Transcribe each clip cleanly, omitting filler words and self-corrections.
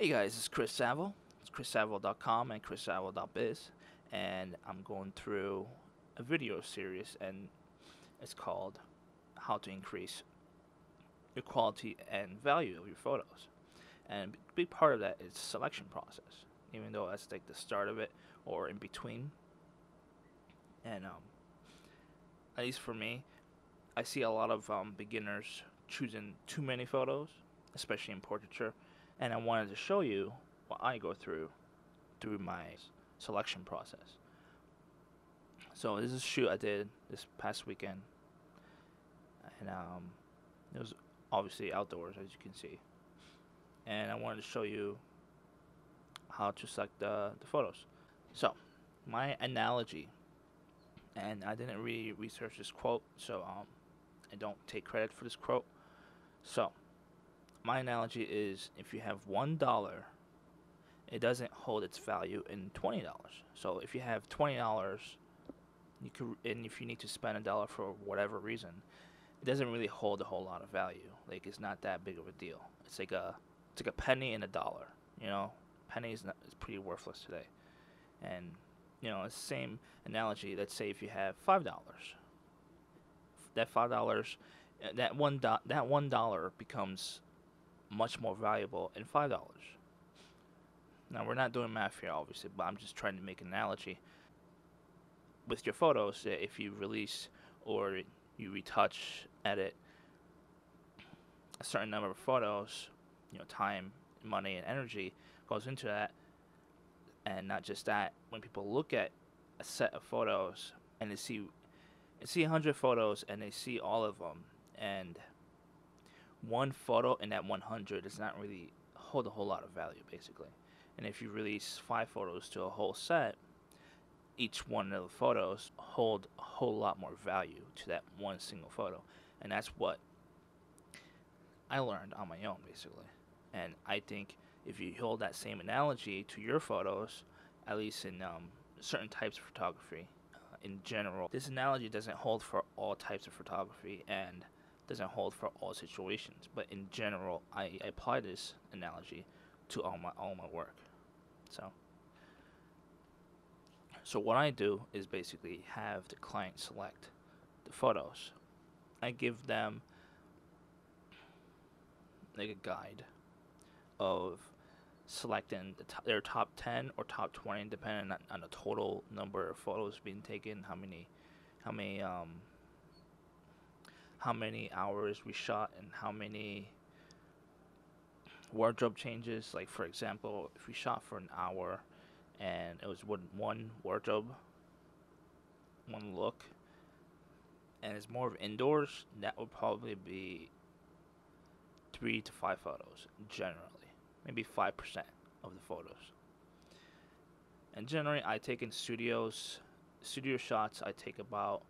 Hey guys, it's Chris Saville. It's chrissaville.com and chrissaville.biz, and I'm going through a video series, and it's called "How to Increase Your Quality and Value of Your Photos." And a big part of that is selection process, even though that's like the start of it or in between. And at least for me, I see a lot of beginners choosing too many photos, especially in portraiture, and I wanted to show you what I go through my selection process. So this is a shoot I did this past weekend, and it was obviously outdoors, as you can see. And I wanted to show you how to select the photos. So my analogy, and I didn't really research this quote, so I don't take credit for this quote. So my analogy is if you have $1, it doesn't hold its value in $20. So if you have $20, you could, and if you need to spend a dollar for whatever reason, it doesn't really hold a whole lot of value. Like it's not that big of a deal. It's like a penny and a dollar. You know, penny is pretty worthless today. And it's the same analogy. Let's say if you have $5, that $5, that $1 becomes much more valuable in $5. Now we're not doing math here, obviously, but I'm just trying to make an analogy with your photos. If you release or you retouch, edit a certain number of photos, time, money, and energy goes into that. And not just that, when people look at a set of photos and they see 100 photos and they see all of them, and one photo in that 100 does not really hold a whole lot of value, basically. And if you release 5 photos to a whole set, each one of the photos hold a whole lot more value to that one single photo. And that's what I learned on my own, basically. And I think if you hold that same analogy to your photos, at least in certain types of photography, in general, this analogy doesn't hold for all types of photography and doesn't hold for all situations. But in general, I apply this analogy to all my work. So what I do is basically have the client select the photos. I give them like a guide of selecting their top 10 or top 20, depending on the total number of photos being taken, how many how many hours we shot, and how many wardrobe changes. Like for example, if we shot for an hour and it was one wardrobe, one look, and it's more of indoors, that would probably be 3 to 5 photos generally, maybe 5% of the photos. And generally, I take in studio shots. I take about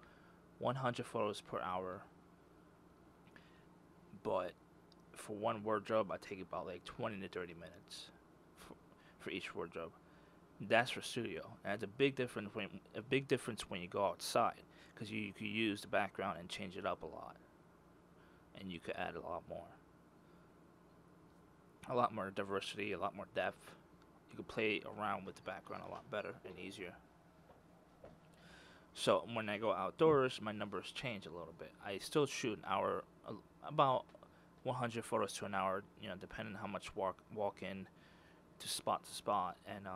100 photos per hour, but for one wardrobe, I take about like 20 to 30 minutes for each wardrobe. That's for studio, and it's a big difference when you go outside, because you could use the background and change it up a lot, and you could add a lot more diversity, a lot more depth. You could play around with the background a lot better and easier. So when I go outdoors, my numbers change a little bit. I still shoot an hour, about 100 photos to an hour, depending on how much walk in to spot, and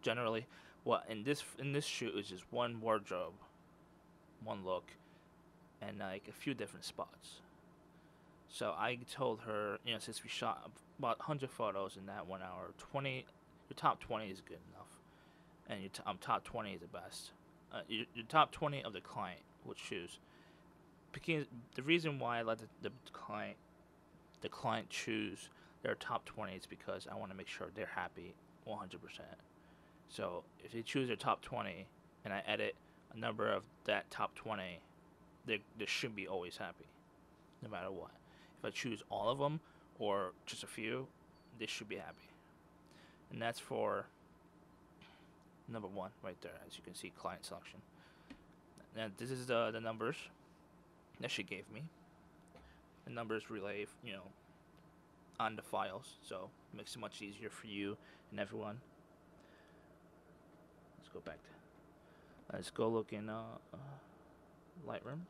generally, what in this shoot is just one wardrobe, one look, and like a few different spots. So I told her, since we shot about 100 photos in that 1 hour, your top 20 is good enough, and your top 20 is the best. Your top 20 of the client will choose. Because the reason why I let the client choose their top 20 is because I want to make sure they're happy 100%. So if they choose their top 20 and I edit a number of that top 20, they should be always happy, no matter what. If I choose all of them or just a few, they should be happy. And that's for number one right there, as you can see, client selection. And this is the numbers that she gave me. The numbers relay, on the files, so it makes it much easier for you and everyone. Let's go back. Let's go look in Lightroom.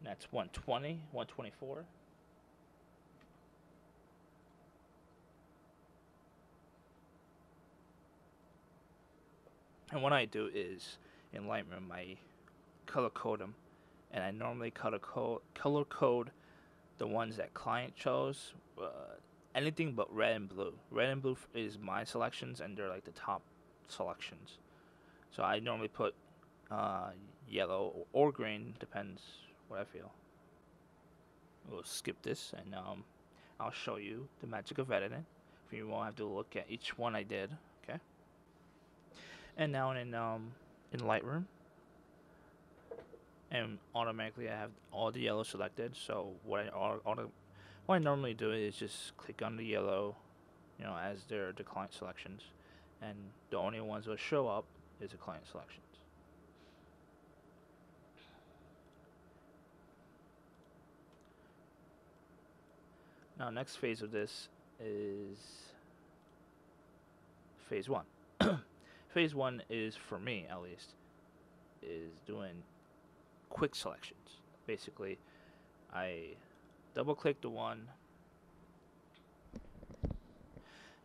That's 120, 124. And what I do is in Lightroom, I color code them, and I normally color code the ones that client chose. Anything but red and blue. Red and blue is my selections, and they're like the top selections. So I normally put yellow or green, depends what I feel. We'll skip this, and I'll show you the magic of editing. If you won't have to look at each one I did, okay? And now in Lightroom, and automatically I have all the yellow selected. So what I normally do is just click on the yellow, as their the client selections, and the only ones that will show up is the client selections. Now, next phase of this is phase one. Phase one is, for me at least, is doing quick selections. Basically, I double click the one.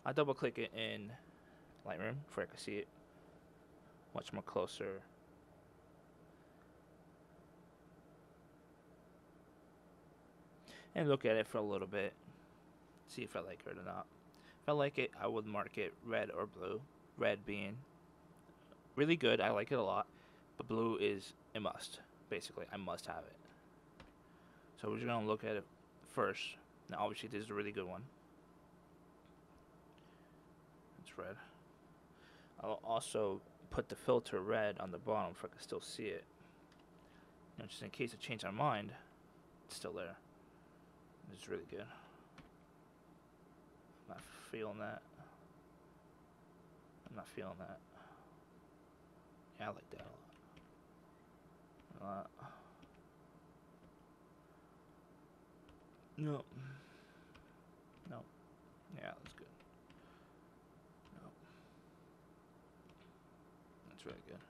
I double click it in Lightroom so I can see it much more closer. And look at it for a little bit. See if I like it or not. If I like it, I would mark it red or blue. Red being really good, I like it a lot. But blue is a must. Basically, I must have it. So we're just going to look at it first. Now, obviously, this is a really good one. It's red. I'll also put the filter red on the bottom so I can still see it. Just in case I change my mind, it's still there. It's really good. I'm not feeling that. I'm not feeling that. Yeah, I like that a lot. No. No. Yeah, that's good. No. That's really good.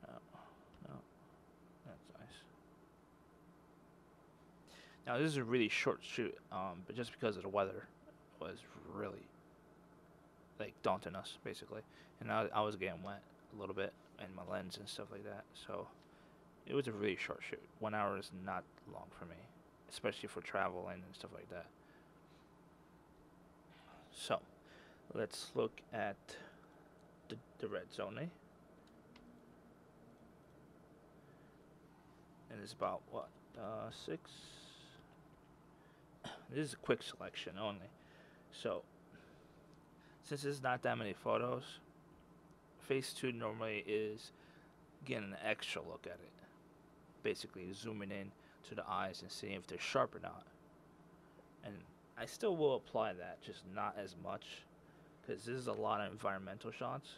No. No. That's nice. Now, this is a really short shoot, but just because of the weather was really, like, daunting us, basically. And I was getting wet a little bit, and my lens and stuff like that, so it was a really short shoot. 1 hour is not long for me, especially for traveling and stuff like that. So, let's look at the reds only. And it's about, what, 6? This is a quick selection only. So, since there's not that many photos, phase 2 normally is getting an extra look at it. Basically zooming in to the eyes and seeing if they're sharp or not. And I still will apply that, just not as much, because this is a lot of environmental shots.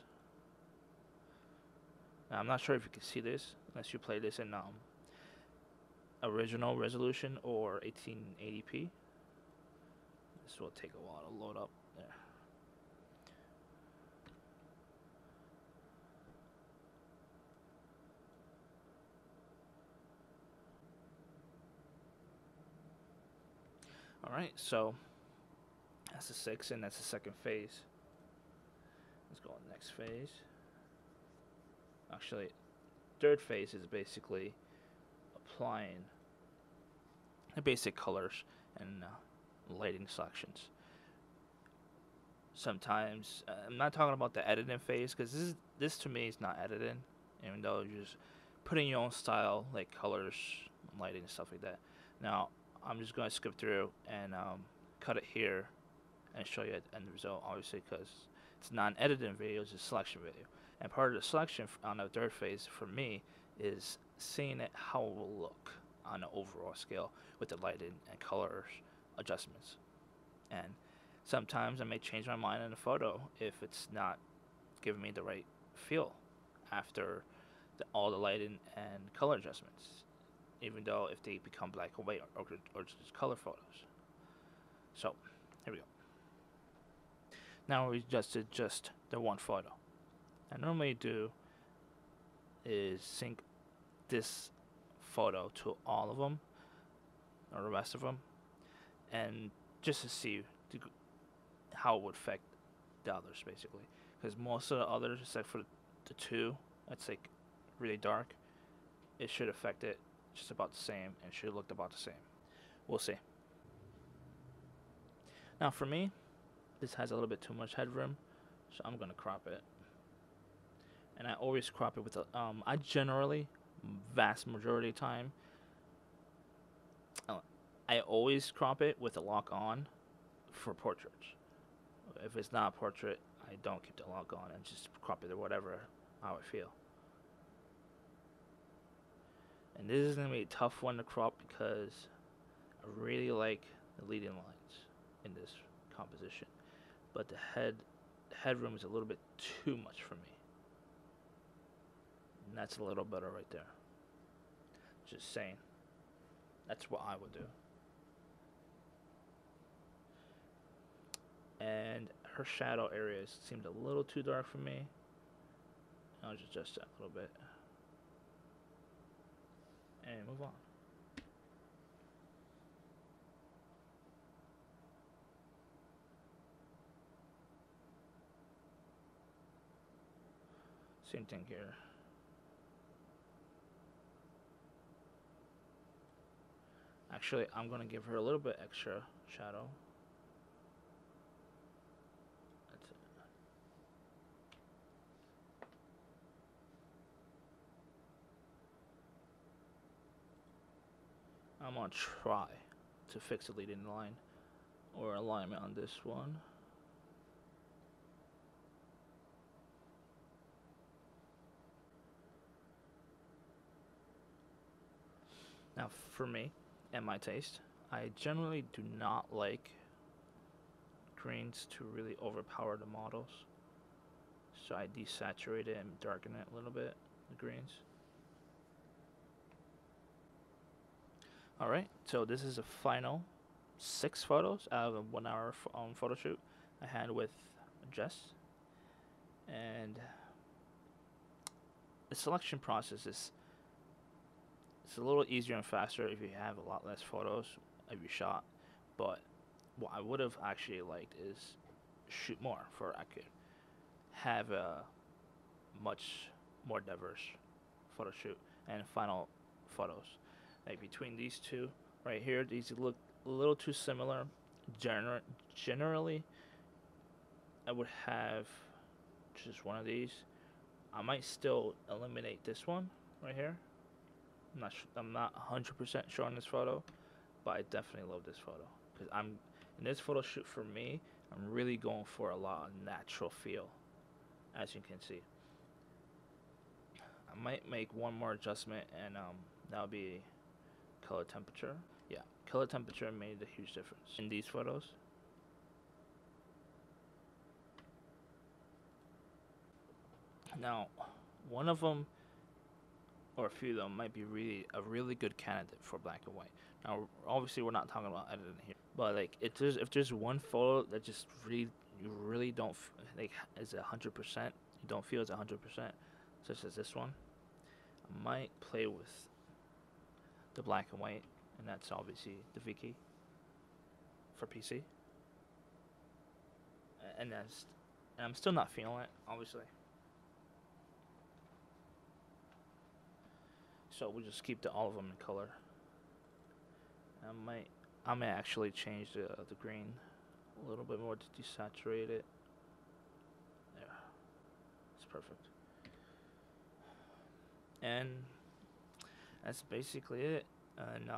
Now, I'm not sure if you can see this unless you play this in original resolution or 1880p. This will take a while to load up there. Alright, so that's the 6, and that's the second phase. Let's go on the next phase. Actually, third phase is basically applying the basic colors and lighting selections. Sometimes, I'm not talking about the editing phase, because this to me is not editing, even though you're just putting your own style, like colors, lighting, and stuff like that. Now, I'm just going to skip through and cut it here and show you the end result, obviously, because it's not an editing video, it's a selection video. And part of the selection on the third phase for me is seeing it how it will look on an overall scale with the lighting and colors adjustments. And sometimes I may change my mind in a photo if it's not giving me the right feel after all the lighting and color adjustments, even though if they become black and white or just color photos. So here we go. Now we just adjust the one photo. I normally do is sync this photo to all of them or the rest of them, and just to see how it would affect the others, basically. Because most of the others, except for the two that's like really dark, it should affect it just about the same and should look about the same. We'll see. Now for me, this has a little bit too much headroom, so I'm gonna crop it. And I always crop it with a I generally, vast majority of the time, I always crop it with the lock on for portraits. If it's not a portrait, I don't keep the lock on and just crop it or whatever, how I feel. And this is going to be a tough one to crop because I really like the leading lines in this composition. But the headroom is a little bit too much for me. And that's a little better right there. Just saying. That's what I would do. And her shadow areas seemed a little too dark for me. I'll just adjust that a little bit. And move on. Same thing here. Actually, I'm going to give her a little bit extra shadow. That's it. I'm going to try to fix the leading line or alignment on this one. Now, for me and my taste, I generally do not like greens to really overpower the models. So I desaturate it and darken it a little bit, the greens. Alright, so this is the final 6 photos out of a 1 hour photo shoot I had with Jess. And the selection process is it's a little easier and faster if you have a lot less photos of your shot. But what I would have actually liked is shoot more for I could have a much more diverse photo shoot and final photos. Like between these two right here, these look a little too similar. Generally, I would have just one of these. I might still eliminate this one right here. I'm not 100% sure on this photo, but I definitely love this photo because I'm in this photo shoot. For me, I'm really going for a lot of natural feel, as you can see. I might make one more adjustment, and that would be color temperature. Yeah, color temperature made a huge difference in these photos. Now, one of them or a few of them might be a really good candidate for black and white. Now, obviously, we're not talking about editing here, but like if there's one photo that just you really don't like is 100%, you don't feel it's 100%, such as this one, I might play with the black and white, and that's obviously the Viki for PC, and I'm still not feeling it, obviously. So we'll just keep all of them in color. I may actually change the green a little bit more to desaturate it. There, it's perfect. And that's basically it. And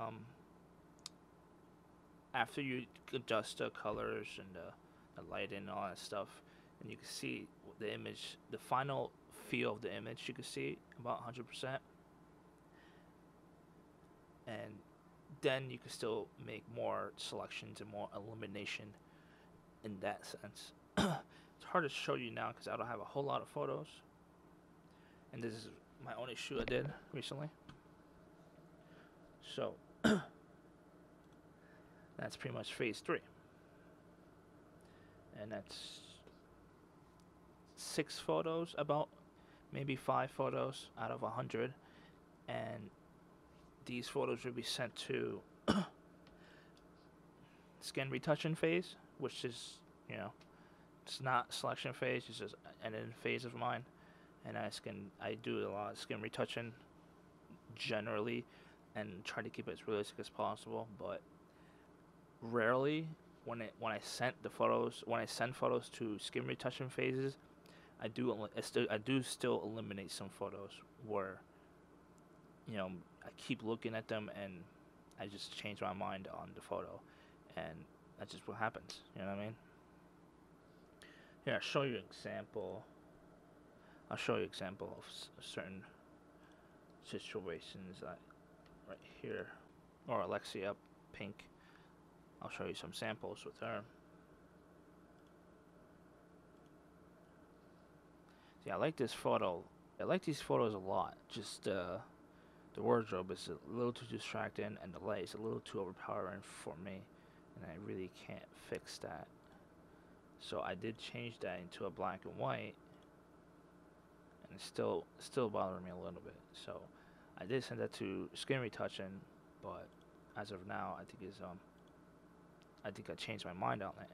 after you adjust the colors and the lighting and all that stuff, and you can see the image, the final feel of the image, you can see about 100%. And then you can still make more selections and more elimination in that sense. It's hard to show you now because I don't have a whole lot of photos, and this is my only shoot I did recently. So that's pretty much phase 3. and that's 6 photos, about maybe 5 photos out of 100, and these photos will be sent to skin retouching phase, which is, you know, it's not selection phase, it's just an end phase of mine. And I do a lot of skin retouching generally, and try to keep it as realistic as possible. But rarely, when I send photos to skin retouching phases, I do still eliminate some photos where, you know, I keep looking at them and I just change my mind on the photo, and that's just what happens. You know what I mean? Here, I'll show you an example. I'll show you an example of certain situations. Right here, or Alexia Pink. I'll show you some samples with her. See, I like this photo. I like these photos a lot. Just the wardrobe is a little too distracting, and the light is a little too overpowering for me, and I really can't fix that. So I did change that into a black and white, and it's still bothering me a little bit. So I did send that to skin retouching, but as of now, I think I changed my mind on it.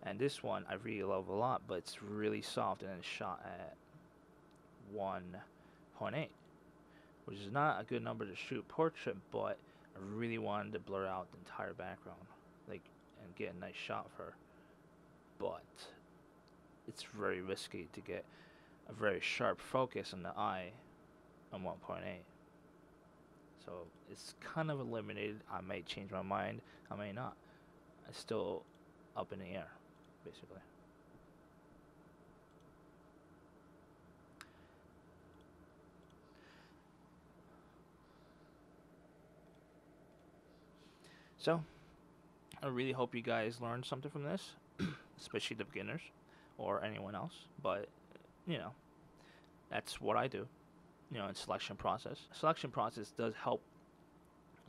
And this one I really love a lot, but it's really soft and it's shot at 1.8, which is not a good number to shoot portrait, but I really wanted to blur out the entire background, like, and get a nice shot of her. But it's very risky to get a very sharp focus on the eye on 1.8. So it's kind of eliminated. I may change my mind, I may not. It's still up in the air, basically. So I really hope you guys learned something from this, especially the beginners or anyone else. But, you know, that's what I do, you know, in selection process. Selection process does help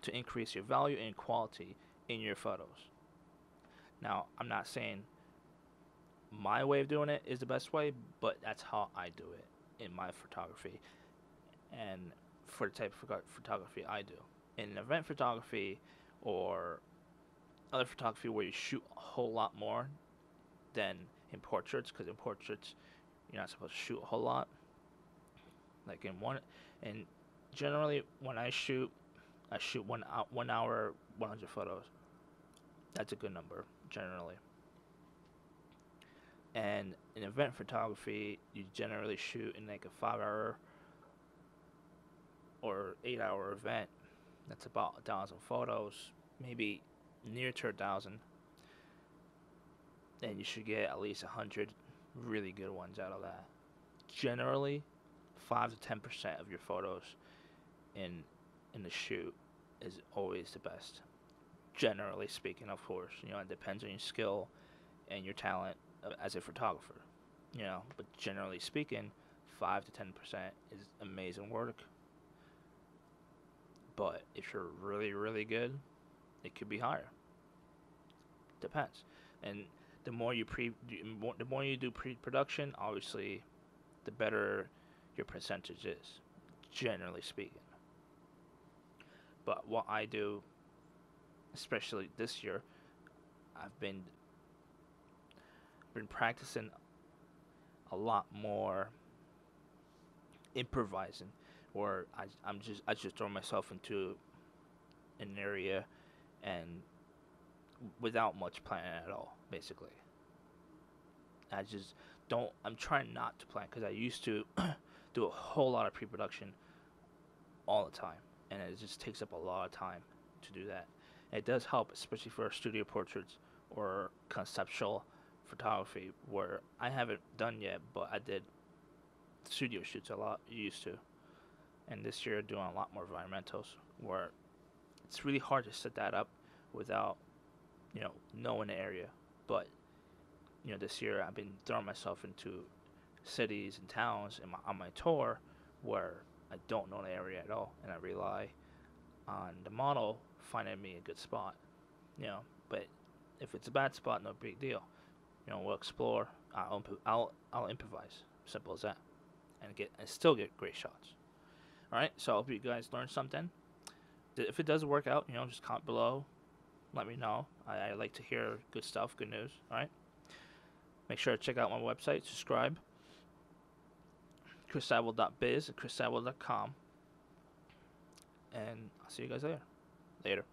to increase your value and quality in your photos. Now, I'm not saying my way of doing it is the best way, but that's how I do it in my photography and for the type of photography I do. In event photography or other photography where you shoot a whole lot more than in portraits, because in portraits you're not supposed to shoot a whole lot. Like and generally when I shoot 1 hour 100 photos. That's a good number generally. And in event photography, you generally shoot in like a 5 hour or 8 hour event. That's about 1,000 photos, maybe near to 1,000. And you should get at least 100 really good ones out of that. Generally, 5 to 10% of your photos in the shoot is always the best. Generally speaking, of course, you know, it depends on your skill and your talent as a photographer, you know, but generally speaking, 5 to 10% is amazing work. But if you're really, really good, it could be higher. Depends. And the more you do pre-production, obviously, the better your percentage is, generally speaking. But what I do, especially this year, I've been practicing a lot more improvising, where I just throw myself into an area and without much planning at all, basically. I just don't. I'm trying not to plan because I used to do a whole lot of pre-production all the time, and it just takes up a lot of time to do that. And it does help, especially for studio portraits or conceptual photography, where I haven't done yet, but I did studio shoots a lot, used to. And this year, doing a lot more environmentals, where it's really hard to set that up without, you know, knowing the area. But, you know, this year I've been throwing myself into cities and towns on my tour where I don't know the area at all, and I rely on the model finding me a good spot, you know. But if it's a bad spot, no big deal. we'll explore. I'll improvise. Simple as that, and still get great shots. All right. So I hope you guys learned something. If it does work out, just comment below. Let me know. I like to hear good stuff, good news. All right. Make sure to check out my website. Subscribe. chrissaville.biz and chrissaville.com. And I'll see you guys later. Later.